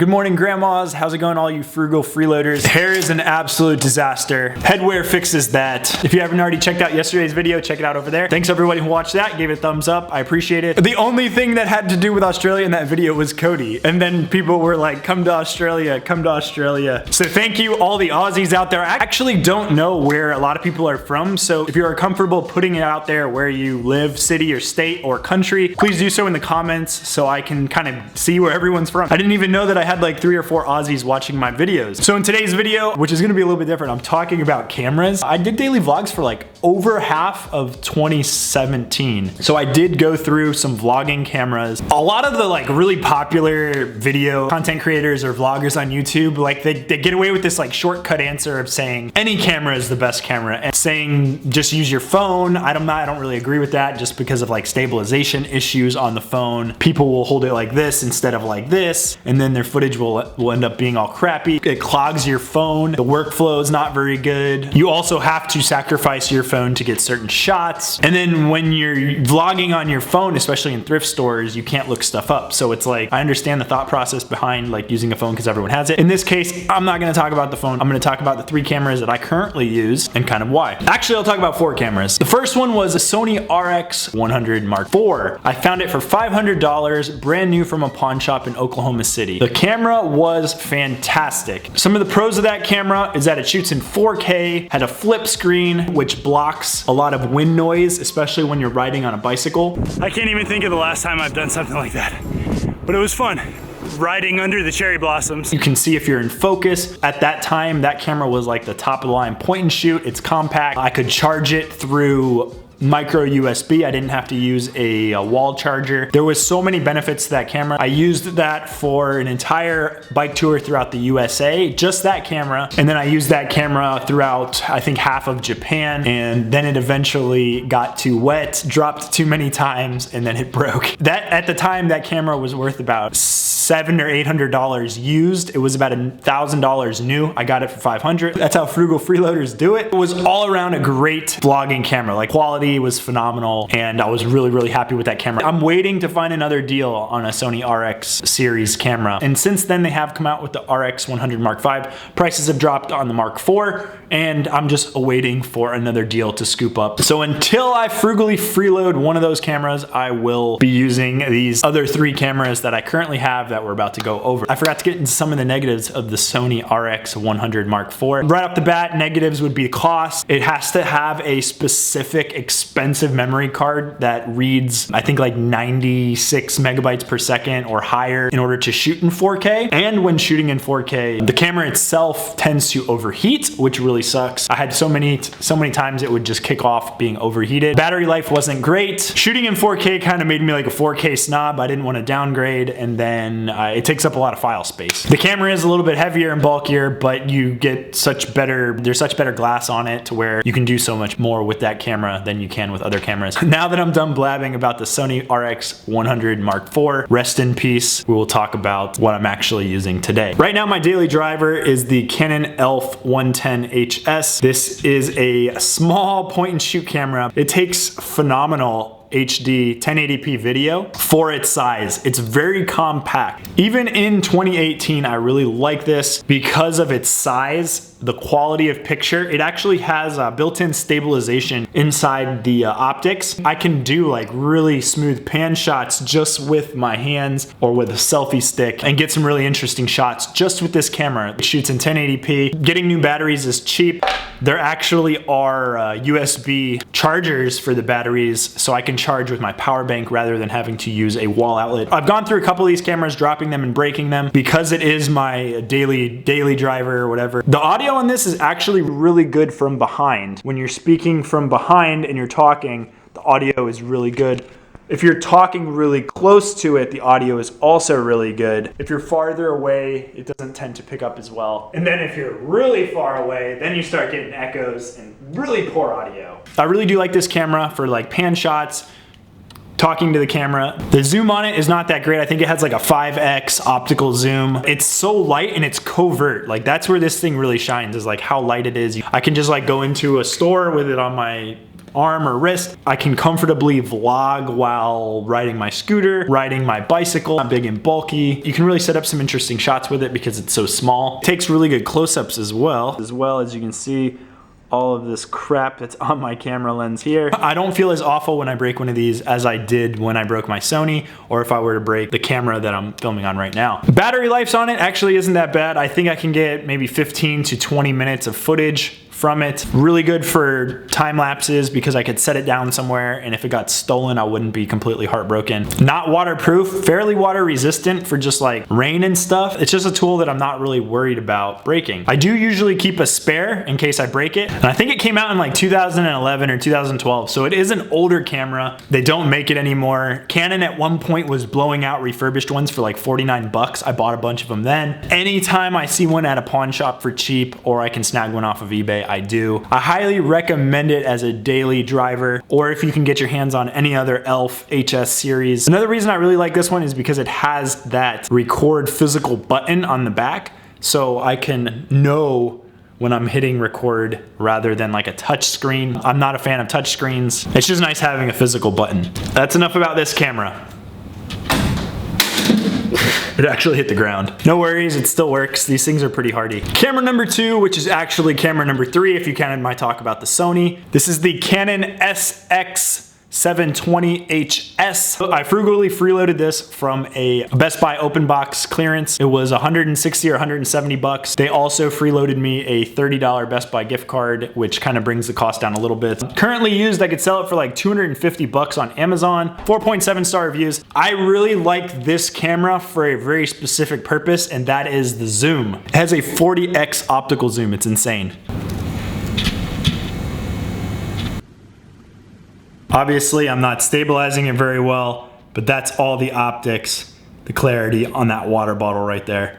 Good morning, grandmas. How's it going, all you frugal freeloaders? Hair is an absolute disaster. Headwear fixes that. If you haven't already checked out yesterday's video, check it out over there. Thanks everybody who watched that, gave it a thumbs up. I appreciate it. The only thing that had to do with Australia in that video was Cody. And then people were like, come to Australia, come to Australia. So thank you, all the Aussies out there. I actually don't know where a lot of people are from. So if you are comfortable putting it out there where you live, city or state or country, please do so in the comments so I can kind of see where everyone's from. I didn't even know that I had like 3 or 4 Aussies watching my videos. So in today's video, which is gonna be a little bit different, I'm talking about cameras. I did daily vlogs for like over half of 2017. So I did go through some vlogging cameras. A lot of the like really popular video content creators or vloggers on YouTube, like they get away with this like shortcut answer of saying any camera is the best camera and saying just use your phone. I don't really agree with that, just because of like stabilization issues on the phone. People will hold it like this instead of like this, and then their footage will end up being all crappy. It clogs your phone. The workflow is not very good. You also have to sacrifice your phone to get certain shots. And then when you're vlogging on your phone, especially in thrift stores, you can't look stuff up. So it's like, I understand the thought process behind like using a phone because everyone has it. In this case, I'm not gonna talk about the phone. I'm gonna talk about the 3 cameras that I currently use and kind of why. Actually, I'll talk about 4 cameras. The first one was a Sony RX100 Mark IV. I found it for $500, brand new from a pawn shop in Oklahoma City. The camera was fantastic. Some of the pros of that camera is that it shoots in 4K, had a flip screen, which blocks a lot of wind noise, especially when you're riding on a bicycle. I can't even think of the last time I've done something like that, but it was fun. Riding under the cherry blossoms. You can see if you're in focus. At that time, that camera was like the top of the line point and shoot. It's compact. I could charge it through micro USB. I didn't have to use a wall charger. There was so many benefits to that camera. I used that for an entire bike tour throughout the USA, just that camera. And then I used that camera throughout, I think, half of Japan. And then it eventually got too wet, dropped too many times, and then it broke. That, at the time, that camera was worth about $700 or $800 used. It was about $1,000 new. I got it for $500. That's how frugal freeloaders do it. It was all around a great vlogging camera. Like, quality was phenomenal, and I was really happy with that camera. I'm waiting to find another deal on a Sony RX series camera, and since then they have come out with the RX100 Mark V. Prices have dropped on the Mark IV, and I'm just awaiting for another deal to scoop up. So until I frugally freeload one of those cameras, I will be using these other 3 cameras that I currently have that we're about to go over. I forgot to get into some of the negatives of the Sony RX100 Mark IV. Right off the bat, negatives would be cost. It has to have a specific expensive memory card that reads, I think, like 96 megabytes per second or higher in order to shoot in 4K. And when shooting in 4K, the camera itself tends to overheat, which really sucks. I had so many times it would just kick off being overheated. Battery life wasn't great. Shooting in 4K kind of made me like a 4K snob. I didn't want to downgrade, and then it takes up a lot of file space. The camera is a little bit heavier and bulkier, but you get there's such better glass on it to where you can do so much more with that camera than you can with other cameras. Now that I'm done blabbing about the Sony RX100 Mark IV, rest in peace, we will talk about what I'm actually using today. Right now, my daily driver is the Canon ELPH 110 HS. This is a small point and shoot camera. It takes phenomenal HD 1080p video for its size. It's very compact. Even in 2018, I really like this because of its size, the quality of picture. It actually has a built-in stabilization inside the optics. I can do like really smooth pan shots just with my hands or with a selfie stick and get some really interesting shots just with this camera. It shoots in 1080p. Getting new batteries is cheap. There actually are USB chargers for the batteries, so I can charge with my power bank rather than having to use a wall outlet. I've gone through a couple of these cameras, dropping them and breaking them because it is my daily driver or whatever. The audio on this is actually really good from behind. When you're speaking from behind and you're talking, the audio is really good. If you're talking really close to it, the audio is also really good. If you're farther away, it doesn't tend to pick up as well. And then if you're really far away, then you start getting echoes and really poor audio. I really do like this camera for like pan shots, talking to the camera. The zoom on it is not that great. I think it has like a 5x optical zoom. It's so light and it's covert. Like, that's where this thing really shines, is like how light it is. I can just like go into a store with it on my arm or wrist. I can comfortably vlog while riding my scooter, riding my bicycle. I'm big and bulky. You can really set up some interesting shots with it because it's so small. It takes really good close-ups as well as you can see all of this crap that's on my camera lens here. I don't feel as awful when I break one of these as I did when I broke my Sony, or if I were to break the camera that I'm filming on right now. Battery life on it actually isn't that bad. I think I can get maybe 15 to 20 minutes of footage from it. Really good for time lapses because I could set it down somewhere, and if it got stolen, I wouldn't be completely heartbroken. Not waterproof, fairly water resistant for just like rain and stuff. It's just a tool that I'm not really worried about breaking. I do usually keep a spare in case I break it, and I think it came out in like 2011 or 2012, so it is an older camera. They don't make it anymore. Canon at one point was blowing out refurbished ones for like 49 bucks. I bought a bunch of them then. Anytime I see one at a pawn shop for cheap, or I can snag one off of eBay, I do. I highly recommend it as a daily driver, or if you can get your hands on any other ELPH HS series. Another reason I really like this one is because it has that record physical button on the back, so I can know when I'm hitting record rather than like a touch screen. I'm not a fan of touch screens. It's just nice having a physical button. That's enough about this camera. It actually hit the ground. No worries, it still works. These things are pretty hardy. Camera number 2, which is actually camera number 3 if you counted my talk about the Sony. This is the Canon SX720 HS. I frugally freeloaded this from a Best Buy open box clearance. It was 160 or 170 bucks. They also freeloaded me a $30 Best Buy gift card, which kind of brings the cost down a little bit. Currently used, I could sell it for like 250 bucks on Amazon. 4.7 star reviews. I really like this camera for a very specific purpose, and that is the zoom. It has a 40x optical zoom. It's insane. Obviously, I'm not stabilizing it very well, but that's all the optics, the clarity on that water bottle right there.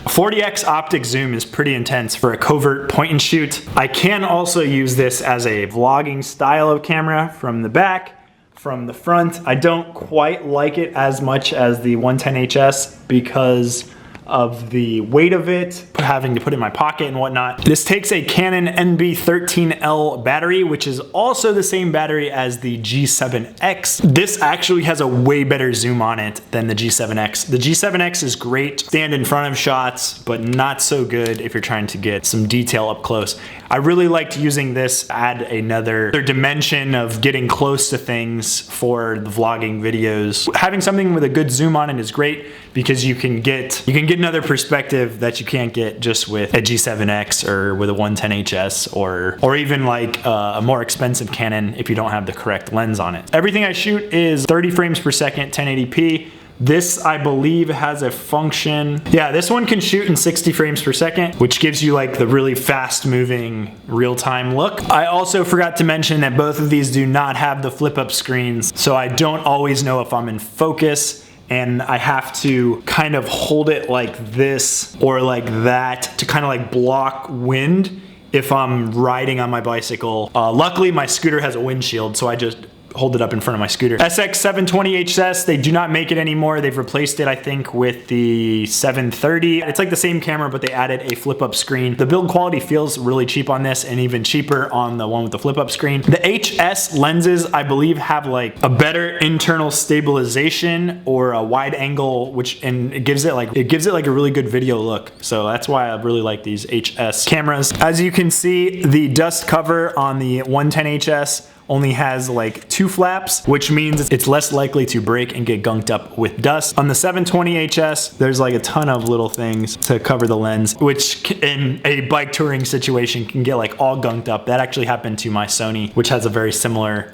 40x optic zoom is pretty intense for a covert point and shoot. I can also use this as a vlogging style of camera from the back, from the front. I don't quite like it as much as the 110 HS because of the weight of it, having to put it in my pocket and whatnot. This takes a Canon NB13L battery, which is also the same battery as the G7X. This actually has a way better zoom on it than the G7X. The G7X is great, stand in front of shots, but not so good if you're trying to get some detail up close. I really liked using this, add another dimension of getting close to things for the vlogging videos. Having something with a good zoom on it is great because you can get another perspective that you can't get just with a G7X or with a 110 HS or even like a more expensive Canon if you don't have the correct lens on it. Everything I shoot is 30 frames per second, 1080p. This, I believe, has a function. Yeah, this one can shoot in 60 frames per second, which gives you like the really fast moving real-time look. I also forgot to mention that both of these do not have the flip-up screens, so I don't always know if I'm in focus, and I have to kind of hold it like this or like that to kind of like block wind if I'm riding on my bicycle. Luckily, my scooter has a windshield, so I just hold it up in front of my scooter. SX720 HS, they do not make it anymore. They've replaced it, I think, with the 730. It's like the same camera, but they added a flip-up screen. The build quality feels really cheap on this and even cheaper on the one with the flip-up screen. The HS lenses, I believe, have like a better internal stabilization or a wide angle, and it gives it like a really good video look. So that's why I really like these HS cameras. As you can see, the dust cover on the 110 HS only has like 2 flaps, which means it's less likely to break and get gunked up with dust. On the 720 HS, there's like a ton of little things to cover the lens, which in a bike touring situation can get like all gunked up. That actually happened to my Sony, which has a very similar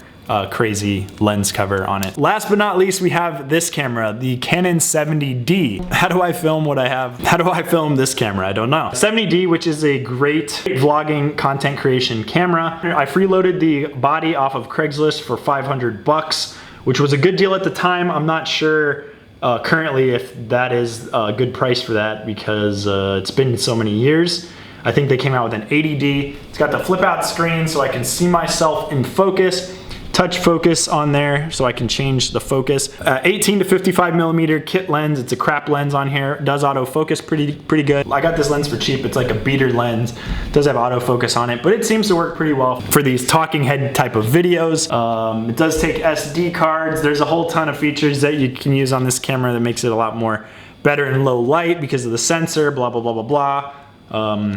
crazy lens cover on it. Last but not least, we have this camera, the Canon 70D. How do I film what I have? How do I film this camera? I don't know. 70D, which is a great vlogging content creation camera. I freeloaded the body off of Craigslist for 500 bucks, which was a good deal at the time. I'm not sure currently if that is a good price for that because it's been so many years. I think they came out with an 80D. It's got the flip out screen so I can see myself in focus. touch focus on there so I can change the focus. 18 to 55 millimeter kit lens. It's a crap lens on here. It does autofocus pretty good. I got this lens for cheap. It's like a beater lens. It does have autofocus on it, but it seems to work pretty well for these talking head type of videos. It does take SD cards. There's a whole ton of features that you can use on this camera that makes it a lot more better in low light because of the sensor, blah, blah, blah, blah, blah.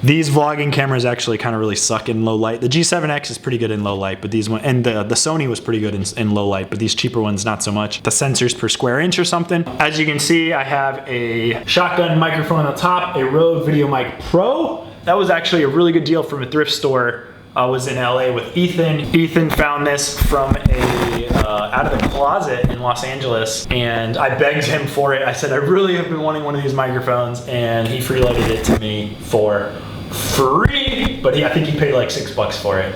These vlogging cameras actually kind of really suck in low light. The G7X is pretty good in low light, but these one, and the Sony was pretty good in low light, but these cheaper ones not so much. The sensors per square inch or something. As you can see, I have a shotgun microphone on the top, a Rode VideoMic Pro. That was actually a really good deal from a thrift store. I was in LA with Ethan. Ethan found this from out of the closet in Los Angeles, and I begged him for it. I said, I really have been wanting one of these microphones, and he freeloaded it to me for free, but I think he paid like $6 for it.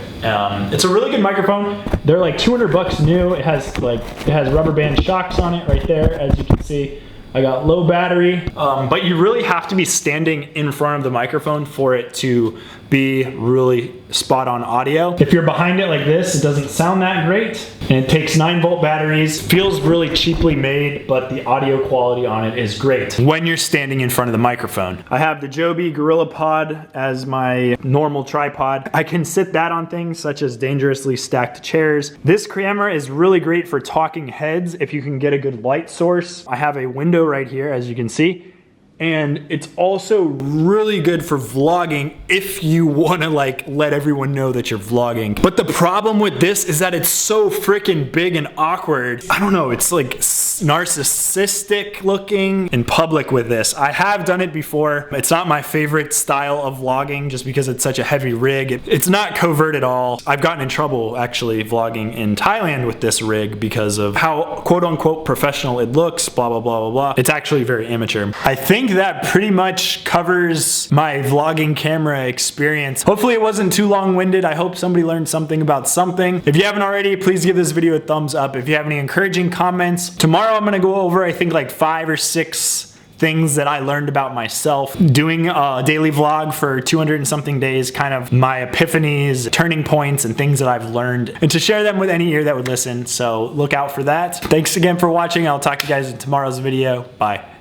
It's a really good microphone. They're like 200 bucks new. It has rubber band shocks on it right there, as you can see. I got low battery, but you really have to be standing in front of the microphone for it to be really spot on audio. If you're behind it like this, it doesn't sound that great. And it takes 9-volt batteries, feels really cheaply made, but the audio quality on it is great when you're standing in front of the microphone. I have the Joby GorillaPod as my normal tripod. I can sit that on things such as dangerously stacked chairs. This camera is really great for talking heads if you can get a good light source. I have a window right here, as you can see. And it's also really good for vlogging if you want to like let everyone know that you're vlogging. But the problem with this is that it's so freaking big and awkward. I don't know, it's like narcissistic looking in public with this. I have done it before. It's not my favorite style of vlogging just because it's such a heavy rig. It's not covert at all. I've gotten in trouble actually vlogging in Thailand with this rig because of how quote unquote professional it looks, blah, blah, blah, blah, blah. It's actually very amateur. I think that pretty much covers my vlogging camera experience. Hopefully it wasn't too long-winded. I hope somebody learned something about something. If you haven't already, please give this video a thumbs up. If you have any encouraging comments, tomorrow I'm gonna go over I think like 5 or 6 things that I learned about myself doing a daily vlog for 200 and something days, kind of my epiphanies, turning points, and things that I've learned, and to share them with any ear that would listen. So look out for that. Thanks again for watching. I'll talk to you guys in tomorrow's video. Bye.